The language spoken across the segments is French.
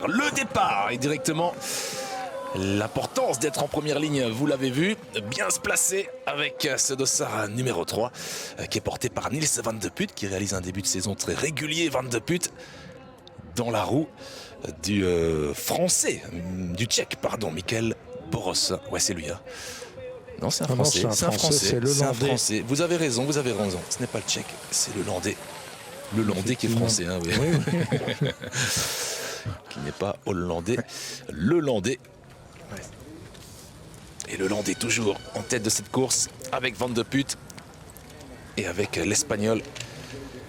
le départ et directement l'importance d'être en première ligne, vous l'avez vu, bien se placer avec ce dossard numéro 3 qui est porté par Nils Van de Putte, qui réalise un début de saison très régulier. Van de Putte dans la roue du français, du tchèque, pardon, Michael Boros. Ouais, c'est lui. Hein. Non, c'est un français. C'est un français. C'est un français. Vous avez raison. Ce n'est pas le tchèque, c'est le landais. Le landais qui est français. Hein, oui. Oui. Qui n'est pas hollandais. Le landais. Et le landais toujours en tête de cette course avec Van de Putte et avec l'espagnol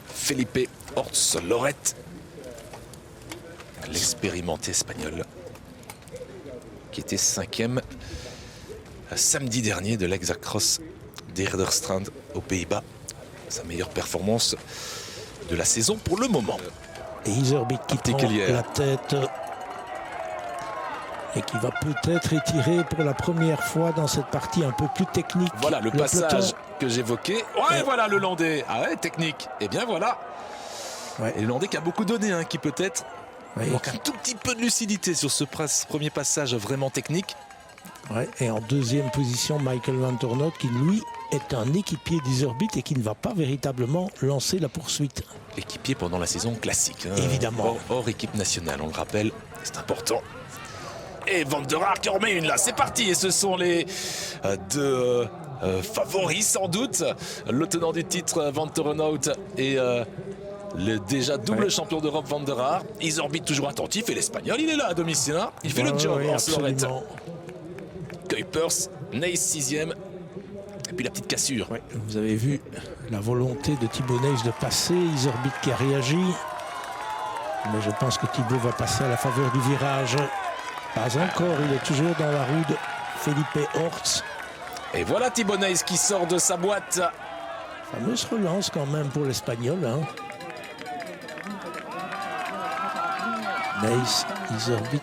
Felipe Orts-Loret, l'expérimenté espagnol qui était 5e samedi dernier de l'Hexacross d'Erderstrand aux Pays-Bas. Sa meilleure performance de la saison pour le moment. Et Iserbyt qui prend la tête et qui va peut-être étirer pour la première fois dans cette partie un peu plus technique. Voilà le passage que j'évoquais. Ouais, voilà le landais. Ah ouais, technique. Et bien voilà. Ouais. Et le landais qui a beaucoup donné, hein, qui peut-être manque un tout petit peu de lucidité sur ce premier passage vraiment technique. Ouais, et en deuxième position, Michael Vanthourenhout, qui lui est un équipier d'Iserbyt et qui ne va pas véritablement lancer la poursuite. Équipier pendant la saison classique. Hein, évidemment. Hors équipe nationale, on le rappelle, c'est important. Et Van der Haar qui en remet une là, c'est parti. Et ce sont les deux favoris sans doute. Le tenant du titre, Vanthourenhout, et le déjà double champion d'Europe, Van der Haar. Iserbyt toujours attentif et l'Espagnol, il est là à domicile. Hein, il fait le job en Slorette. Kuipers, Nys 6e. Et puis la petite cassure. Ouais, vous avez vu la volonté de Thibaut Nys de passer. Iserbyt qui a réagi. Mais je pense que Thibaut va passer à la faveur du virage. Pas encore, il est toujours dans la roue de Felipe Orts. Et voilà Thibaut Nys qui sort de sa boîte. Fameuse relance quand même pour l'Espagnol. Hein. Nys, Iserbyt.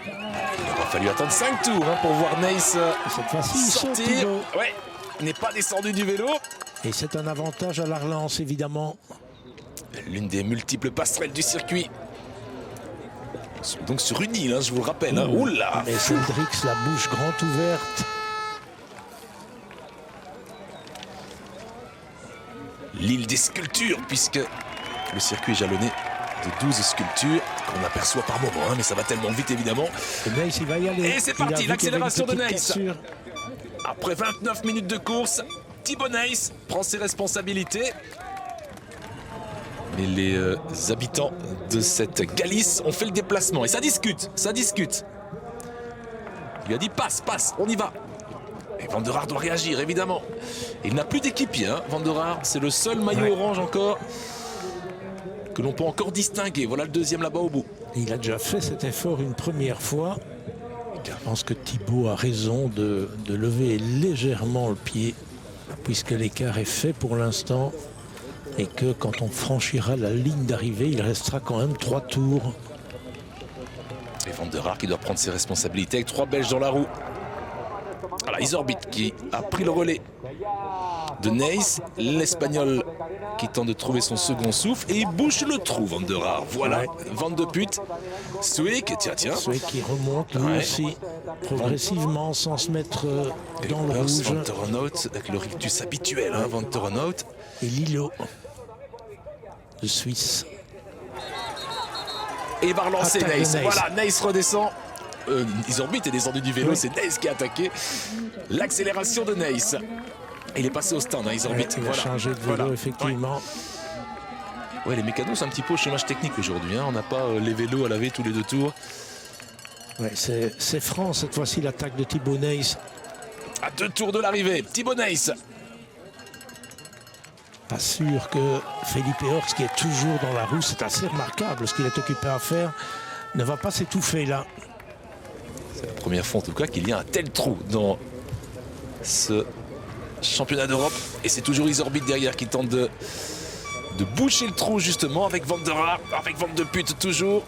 Il aura fallu attendre 5 tours hein, pour voir Nys cette fois-ci sortir. Ouais, il n'est pas descendu du vélo. Et c'est un avantage à la relance, évidemment. L'une des multiples passerelles du circuit. Donc sur une île, hein, je vous le rappelle. Hein. Oula, mais Céldrix, la bouche grande ouverte. L'île des sculptures, puisque le circuit est jalonné de 12 sculptures qu'on aperçoit par moment, hein, mais ça va tellement vite évidemment. Nys, il va y aller. Et c'est parti, l'accélération de Nys. Après 29 minutes de course, Thibaut Nys prend ses responsabilités. Mais les habitants de cette Galice ont fait le déplacement. Et ça discute. Il lui a dit passe, on y va. Et Van der Haar doit réagir, évidemment. Il n'a plus d'équipier, hein, Van der Haar. C'est le seul maillot orange encore que l'on peut encore distinguer. Voilà le deuxième là-bas au bout. Il a déjà fait cet effort une première fois. Je pense que Thibaut a raison de lever légèrement le pied, puisque l'écart est fait pour l'instant. Et que quand on franchira la ligne d'arrivée, il restera quand même 3 tours. Et Van der Haar qui doit prendre ses responsabilités avec 3 Belges dans la roue. Voilà, Iserbyt qui a pris le relais de Nys, l'Espagnol qui tente de trouver son second souffle et il bouche le trou, Van der Haar. Voilà, Van de Putte, Sweeck, tiens. Sweeck qui remonte lui aussi, progressivement, sans se mettre dans le rouge. Vanthourenhout avec le rictus habituel, hein, Vanthourenhout. Et Lillo, de Suisse. Et il va relancer Nys. Voilà, Nys redescend. Iserbyt est descendu du vélo, c'est Nys qui a attaqué. L'accélération de Nys. Il est passé au stand, hein, Iserbyt. Il a changé de vélo, effectivement. Ouais, les mécanos, c'est un petit peu au chômage technique aujourd'hui. Hein. On n'a pas les vélos à laver tous les 2 tours. Ouais, c'est franc cette fois-ci l'attaque de Thibaut Nys. À 2 tours de l'arrivée, Thibaut Nys. Pas sûr que Felipe Orts, qui est toujours dans la roue, c'est assez remarquable ce qu'il est occupé à faire, ne va pas s'étouffer là. C'est la première fois en tout cas qu'il y a un tel trou dans ce championnat d'Europe. Et c'est toujours Iserbyt derrière qui tente de boucher le trou justement avec Van der Haar, avec Van de Putte toujours.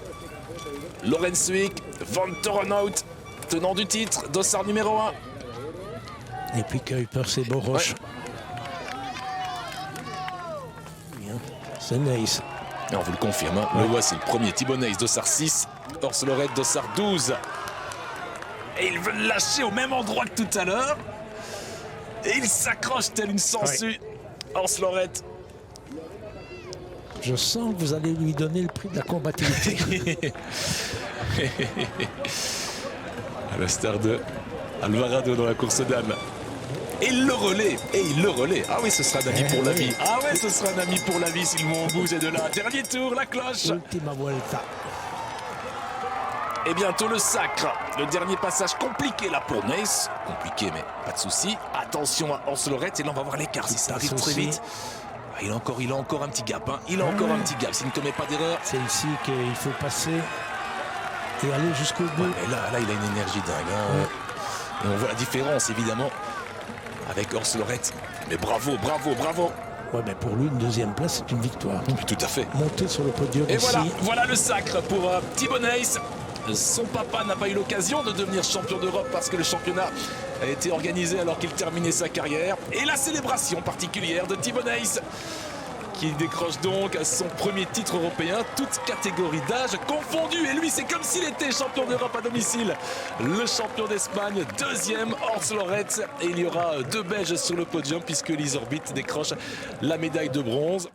Lorenz Sweeck, Vanthourenhout, tenant du titre, dossard numéro 1. Et puis Kuipers et Boros. Ouais. C'est Nys. Et on vous le confirme, hein. Le voici, le premier Thibaut Nys, dossard 6. Horst Lorette, Dossard 12. Et il veut le lâcher au même endroit que tout à l'heure. Et il s'accroche tel une sangsue. Horst Lorette. Je sens que vous allez lui donner le prix de la combativité. À l'instar de Alvarado dans la course dames. Et il le relaie, Ah oui, ce sera un ami pour la vie. Ah ouais, ce sera un ami pour la vie s'ils vont bouger de là. Dernier tour, la cloche. Ultima Vuelta. Et bientôt le sacre. Le dernier passage compliqué là pour Neis. Compliqué, mais pas de souci. Attention à Horst Lorette. Et là, on va voir l'écart si ça arrive très vite. Ah, il a encore un petit gap. Hein. Il a encore un petit gap. S'il ne commet pas d'erreur. C'est ici qu'il faut passer et aller jusqu'au bout. Ouais, mais là, il a une énergie dingue. Hein. Et on voit la différence, évidemment, avec Horst Lorette. Mais bravo. Ouais, mais pour lui, une deuxième place, c'est une victoire. Oui, tout à fait. Monter sur le podium Et ici. voilà le sacre pour Thibaut Neis. Son papa n'a pas eu l'occasion de devenir champion d'Europe parce que le championnat a été organisé alors qu'il terminait sa carrière. Et la célébration particulière de Thibaut Neis qui décroche donc son premier titre européen, toute catégorie d'âge confondue. Et lui, c'est comme s'il était champion d'Europe à domicile. Le champion d'Espagne, deuxième, Horst Lorette. Et il y aura 2 Belges sur le podium puisque Lies Orbit décroche la médaille de bronze.